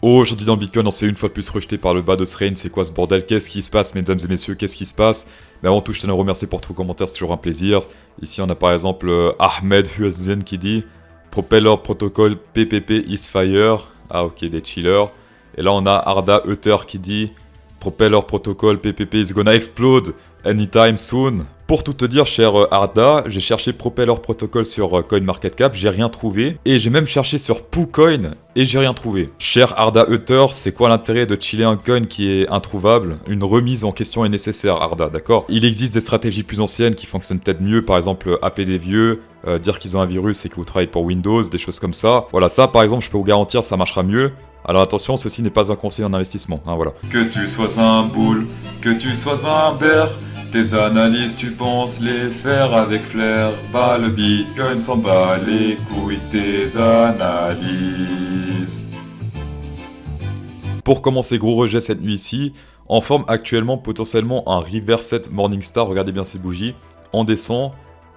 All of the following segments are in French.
Aujourd'hui dans le Bitcoin, on se fait une fois de plus rejeter par le bas de ce range. C'est quoi ce bordel? Qu'est-ce qui se passe, mesdames et messieurs? Qu'est-ce qui se passe? Mais avant tout, je tenais à remercier pour tous vos commentaires, c'est toujours un plaisir. Ici, on a par exemple Ahmed Huazen qui dit Propeller Protocol PPP is fire. Ah ok, des chillers. Et là, on a Arda Euter qui dit Propeller Protocol PPP is gonna explode anytime soon. Pour tout te dire, cher Arda, j'ai cherché Propeller Protocol sur CoinMarketCap, j'ai rien trouvé. Et j'ai même cherché sur PooCoin et j'ai rien trouvé. Cher Arda Euter, c'est quoi l'intérêt de chiller un coin qui est introuvable? Une remise en question est nécessaire, Arda, d'accord? Il existe des stratégies plus anciennes qui fonctionnent peut-être mieux, par exemple happer des vieux, dire qu'ils ont un virus et que vous travaillez pour Windows, des choses comme ça. Voilà, ça par exemple, je peux vous garantir, ça marchera mieux. Alors attention, ceci n'est pas un conseil en investissement, hein, voilà. Que tu sois un bull, que tu sois un bear, tes analyses tu penses les faire avec flair. Bah le Bitcoin s'en bat les couilles, tes analyses. Pour commencer, gros rejet cette nuit ici, en forme actuellement potentiellement un Reverset Morningstar, regardez bien ces bougies, on descend,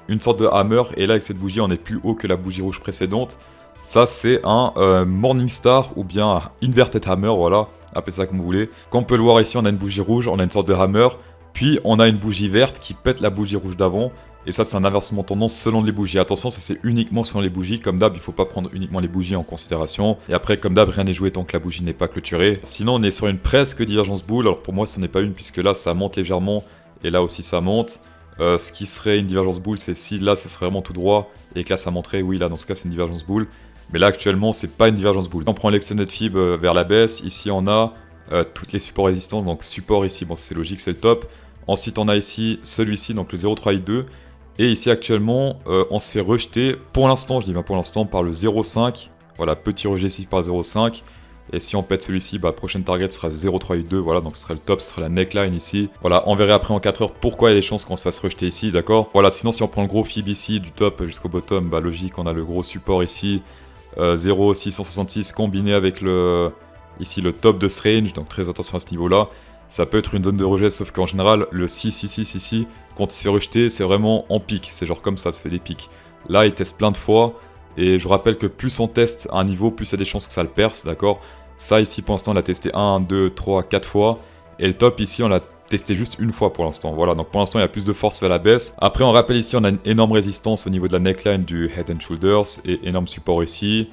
une sorte de hammer, et là avec cette bougie on est plus haut que la bougie rouge précédente. Ça c'est un Morningstar ou bien un Inverted Hammer, voilà, appelez ça comme vous voulez. Comme on peut le voir ici, on a une bougie rouge, on a une sorte de hammer, puis on a une bougie verte qui pète la bougie rouge d'avant. Et ça c'est un inversement de tendance selon les bougies. Attention, ça c'est uniquement selon les bougies. Comme d'hab, il faut pas prendre uniquement les bougies en considération. Et après, comme d'hab, rien n'est joué tant que la bougie n'est pas clôturée. Sinon, on est sur une presque divergence boule. Alors pour moi, ce n'est pas une puisque là, ça monte légèrement. Et là aussi, ça monte. Ce qui serait une divergence boule, c'est si là, ça serait vraiment tout droit. Et que là, ça monterait. Oui, là, dans ce cas, c'est une divergence boule. Mais là, actuellement, c'est pas une divergence boule. On prend l'extended fib vers la baisse. Ici, on a toutes les supports résistances. Donc support ici, bon, c'est logique, c'est le top. Ensuite, on a ici celui-ci, donc le 0,382. Et ici, actuellement, on se fait rejeter, pour l'instant, je dis bien pour l'instant, par le 0,5. Voilà, petit rejet ici par 0,5. Et si on pète celui-ci, bah, prochaine target sera 0,382. Voilà, donc ce sera le top, ce sera la neckline ici. Voilà, on verra après en 4 heures pourquoi il y a des chances qu'on se fasse rejeter ici, d'accord? Voilà, sinon, si on prend le gros fib ici, du top jusqu'au bottom, bah, logique, on a le gros support ici, 0,666 combiné avec le, ici, le top de ce range. Donc, très attention à ce niveau-là. Ça peut être une zone de rejet, sauf qu'en général, le 666 ici, quand il se fait rejeter, c'est vraiment en pic. C'est genre comme ça fait des pics. Là, il teste plein de fois. Et je rappelle que plus on teste un niveau, plus il y a des chances que ça le perce, d'accord? Ça, ici, pour l'instant, on l'a testé 1, 2, 3, 4 fois. Et le top, ici, on l'a testé juste une fois pour l'instant. Voilà, donc pour l'instant, il y a plus de force vers la baisse. Après, on rappelle ici, on a une énorme résistance au niveau de la neckline du Head and Shoulders. Et énorme support ici.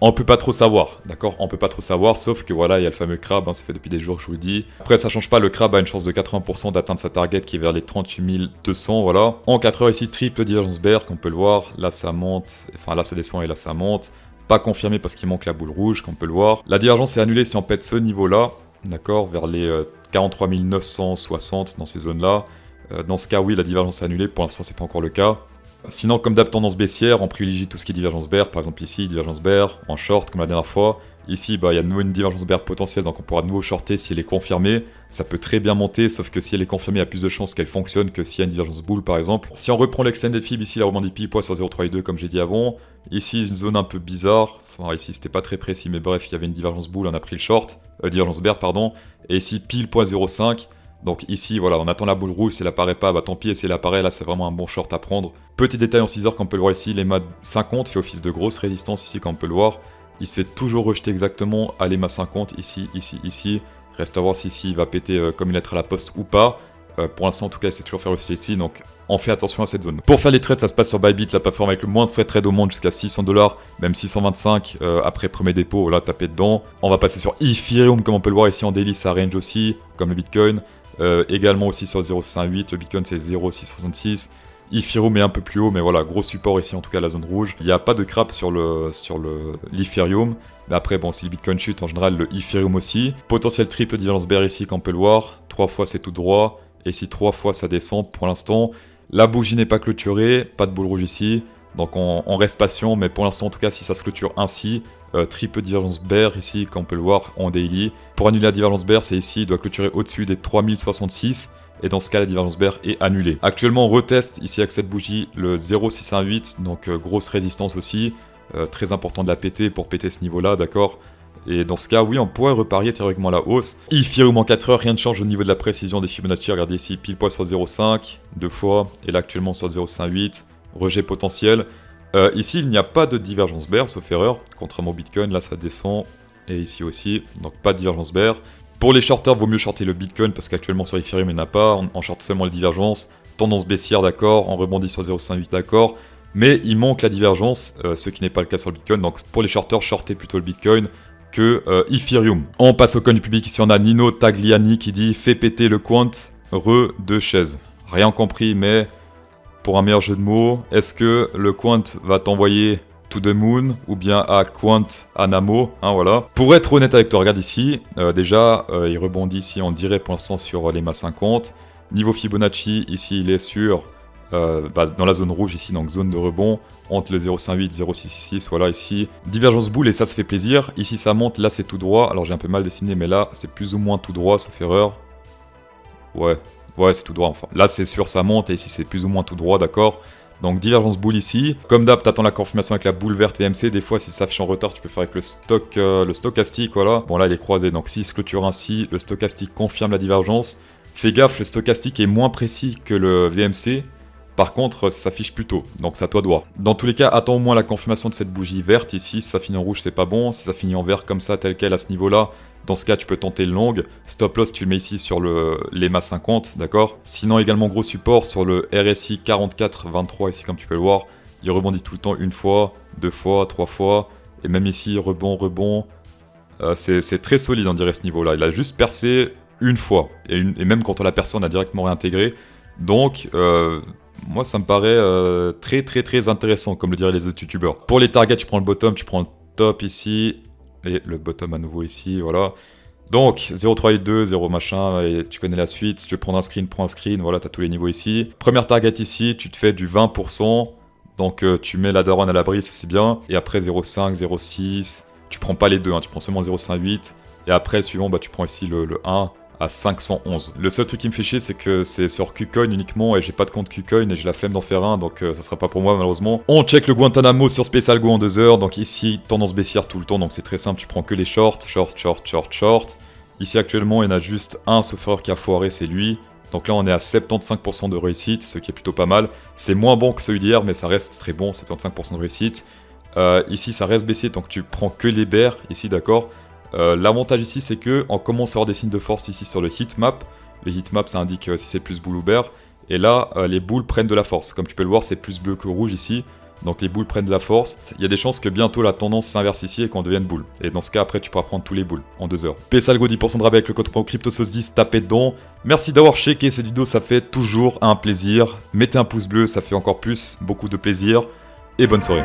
On peut pas trop savoir, d'accord? On peut pas trop savoir, sauf que voilà, il y a le fameux crabe, hein, ça fait depuis des jours que je vous le dis. Après, ça change pas, le crabe a une chance de 80% d'atteindre sa target qui est vers les 38 200, voilà. En 4 heures ici, triple divergence bear, comme on peut le voir. Là, ça monte, enfin là, ça descend et là, ça monte. Pas confirmé parce qu'il manque la boule rouge, comme on peut le voir. La divergence est annulée si on pète ce niveau-là, d'accord? Vers les 43 960 dans ces zones-là. Dans ce cas, oui, la divergence est annulée. Pour l'instant, c'est pas encore le cas. Sinon, comme d'hab, tendance baissière, on privilégie tout ce qui est divergence bear. Par exemple ici, divergence bear, en short, comme la dernière fois. Ici, bah, il y a de nouveau une divergence bear potentielle, donc on pourra de nouveau shorter si elle est confirmée. Ça peut très bien monter, sauf que si elle est confirmée, il y a plus de chances qu'elle fonctionne que s'il y a une divergence bull, par exemple. Si on reprend l'extended fib, ici, la rebondit pile poids sur 0,32, comme j'ai dit avant. Ici, une zone un peu bizarre. Enfin, ici, c'était pas très précis, mais bref, il y avait une divergence bull, on a pris le short. Divergence bear, pardon. Et ici, pile poids 0,5. Donc ici, voilà, on attend la boule rouge, si elle apparaît pas, bah tant pis, et si elle apparaît, là c'est vraiment un bon short à prendre. Petit détail en 6 heures, comme on peut le voir ici, l'EMA 50 fait office de grosse résistance ici, comme on peut le voir. Il se fait toujours rejeter exactement à l'EMA 50, ici, ici, ici. Reste à voir si ici il va péter comme une lettre à la poste ou pas. Pour l'instant, en tout cas, il s'est toujours fait rejeter ici, donc on fait attention à cette zone. Pour faire les trades, ça se passe sur Bybit, la plateforme avec le moins de frais de trade au monde, jusqu'à 600$, même 625 après premier dépôt, là, tapé dedans. On va passer sur Ethereum, comme on peut le voir ici en daily, ça range aussi, comme le Bitcoin. Également aussi sur 0,68, le Bitcoin c'est 0,666. Ethereum est un peu plus haut, mais voilà, gros support ici en tout cas la zone rouge. Il n'y a pas de crap sur l'Ethereum. Mais après, bon, si le Bitcoin chute, en général, le Ethereum aussi. Potentiel triple divergence bear ici, comme on peut le voir. 3 fois c'est tout droit. Et si 3 fois ça descend, pour l'instant, la bougie n'est pas clôturée. Pas de boule rouge ici. Donc on reste patient, mais pour l'instant en tout cas, si ça se clôture ainsi, triple divergence bear ici, comme on peut le voir en daily. Pour annuler la divergence bear, c'est ici, il doit clôturer au-dessus des 3066, et dans ce cas, la divergence bear est annulée. Actuellement, on reteste ici avec cette bougie le 0,618, donc grosse résistance aussi, très important de la péter pour péter ce niveau-là, d'accord? Et dans ce cas, oui, on pourrait reparier théoriquement la hausse. Ethereum en 4 heures, rien ne change au niveau de la précision des Fibonacci. Regardez ici, pile poids sur 0,5, 2 fois, et là actuellement sur 0,58. Rejet potentiel. Ici, il n'y a pas de divergence bear, sauf erreur. Contrairement au Bitcoin, là, ça descend Et ici aussi, donc pas de divergence bear. Pour les shorters, vaut mieux shorter le Bitcoin parce qu'actuellement sur Ethereum il n'y en a pas. On short seulement les divergences. Tendance baissière, d'accord. On rebondit sur 0,58, d'accord. Mais il manque la divergence, ce qui n'est pas le cas sur le Bitcoin. Donc pour les shorters, shortez plutôt le Bitcoin que Ethereum. On passe au coin du public. Ici on a Nino Tagliani qui dit « Fais péter le quant, de chaise ». Rien compris, mais pour un meilleur jeu de mots, est-ce que le quant va t'envoyer to the moon ou bien à quant Anamo, hein, voilà. Pour être honnête avec toi, regarde ici, déjà il rebondit ici, on dirait pour l'instant sur les l'EMA 50. Niveau Fibonacci, ici il est sur dans la zone rouge ici, donc zone de rebond entre le 0,58 0,666, voilà ici. Divergence boule et ça fait plaisir. Ici ça monte, là c'est tout droit. Alors j'ai un peu mal dessiné, mais là c'est plus ou moins tout droit, sauf erreur. Ouais, c'est tout droit enfin. Là c'est sûr ça monte et ici c'est plus ou moins tout droit, d'accord. Donc divergence boule ici. Comme d'hab, t'attends la confirmation avec la boule verte VMC. Des fois, si ça affiche en retard, tu peux faire avec le stochastique, voilà. Bon là, il est croisé. Donc s'il se clôture ainsi, le stochastique confirme la divergence. Fais gaffe, le stochastique est moins précis que le VMC. Par contre, ça s'affiche plus tôt, donc c'est à toi de voir. Dans tous les cas, attends au moins la confirmation de cette bougie verte. Ici, si ça finit en rouge, c'est pas bon. Si ça finit en vert comme ça, tel quel à ce niveau-là, dans ce cas, tu peux tenter le long. Stop loss, tu le mets ici sur l'EMA 50, d'accord. Sinon, également gros support sur le RSI 44,23, ici comme tu peux le voir. Il rebondit tout le temps une fois, deux fois, trois fois. Et même ici, rebond. C'est très solide, on dirait, ce niveau-là. Il a juste percé une fois. Et même quand on l'a percé, on a directement réintégré. Donc, moi, ça me paraît très intéressant, comme le diraient les autres youtubeurs. Pour les targets, tu prends le bottom, tu prends le top ici. Et le bottom à nouveau ici, voilà. Donc, 0,382, 0 machin, et tu connais la suite. Si tu veux prendre un screen, prends un screen, voilà, tu as tous les niveaux ici. Première target ici, tu te fais du 20%. Donc, tu mets la daronne à l'abri, ça c'est bien. Et après, 0,5, 0,6. Tu prends pas les deux, hein, tu prends seulement 0,58. Et après, le suivant, bah, tu prends ici le 1 à 511. Le seul truc qui me fait chier, c'est que c'est sur KuCoin uniquement et j'ai pas de compte KuCoin et j'ai la flemme d'en faire un, donc ça sera pas pour moi malheureusement. On check le Guantanamo sur Special Go en 2 heures, donc ici tendance baissière tout le temps, donc c'est très simple, tu prends que les shorts. Ici actuellement il y en a juste un sauf erreur qui a foiré, c'est lui. Donc là on est à 75% de réussite, ce qui est plutôt pas mal. C'est moins bon que celui d'hier, mais ça reste très bon, 75% de réussite. Ici ça reste baissier, donc tu prends que les bears, ici d'accord. L'avantage ici c'est que on commence à avoir des signes de force ici sur le heatmap. Le heatmap ça indique si c'est plus boule ou bear. Et là les boules prennent de la force. Comme tu peux le voir c'est plus bleu que rouge ici. Donc les boules prennent de la force. Il y a des chances que bientôt la tendance s'inverse ici et qu'on devienne boule. Et dans ce cas après tu pourras prendre tous les boules en 2 heures. PSALGO 10% de rabais avec le code promo CryptoSauce10, tapez dedans. Merci d'avoir checké cette vidéo, ça fait toujours un plaisir. Mettez un pouce bleu, ça fait encore plus, beaucoup de plaisir. Et bonne soirée.